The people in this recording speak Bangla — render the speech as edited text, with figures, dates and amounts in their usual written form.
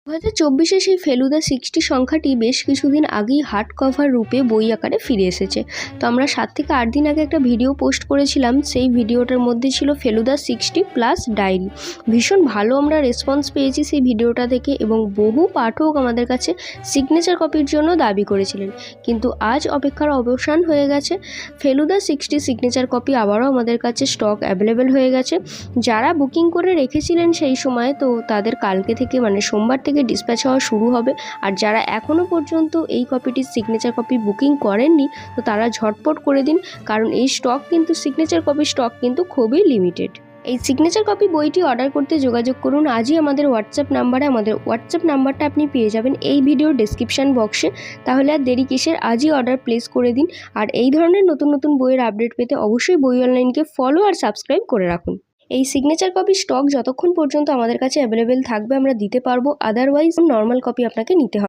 2024 সেই ফেলুদা 60 সংখ্যাটি বেশ কিছুদিন আগেই হার্ড কভার রূপে বই আকারে ফিরে এসেছে। তো আমরা 7 থেকে 8 দিন আগে একটা ভিডিও পোস্ট করেছিলাম, সেই ভিডিওটার মধ্যে ছিল ফেলুদা 60 প্লাস ডায়েরি। ভীষণ ভালো আমরা রেসপন্স পেয়েছি সেই ভিডিওটা থেকে এবং বহু পাঠক আমাদের কাছে সিগনেচার কপির জন্য দাবি করেছিলেন। কিন্তু আজ অপেক্ষার অবসান হয়ে গেছে, ফেলুদা 60 সিগনেচার কপি আবারও আমাদের কাছে স্টক অ্যাভেলেবেল হয়ে গেছে। যারা বুকিং করে রেখেছিলেন সেই সময়, তো তাদের কালকে থেকে মানে সোমবার থেকে ডিসপ্যাচ হওয়া শুরু হবে। আর যারা এখনও পর্যন্ত এই কপিটির সিগনেচার কপি বুকিং করেননি, তো তারা ঝটপট করে দিন, কারণ এই স্টক কিন্তু সিগনেচার কপির স্টক কিন্তু খুবই লিমিটেড। এই সিগনেচার কপি বইটি অর্ডার করতে যোগাযোগ করুন আজই আমাদের হোয়াটসঅ্যাপ নাম্বারে। আমাদের হোয়াটসঅ্যাপ নাম্বারটা আপনি পেয়ে যাবেন এই ভিডিওর ডেসক্রিপশান বক্সে। তাহলে আর দেরি কিসের, আজই অর্ডার প্লেস করে দিন। আর এই ধরনের নতুন নতুন বইয়ের আপডেট পেতে অবশ্যই বই অনলাইনকে ফলো আর সাবস্ক্রাইব করে রাখুন। এই সিগনেচার কপি স্টক যতক্ষণ পর্যন্ত আমাদের কাছে অ্যাভেলেবেল থাকবে আমরা দিতে পারবো, আদারওয়াইজ নর্মাল কপি আপনাকে নিতে হবে।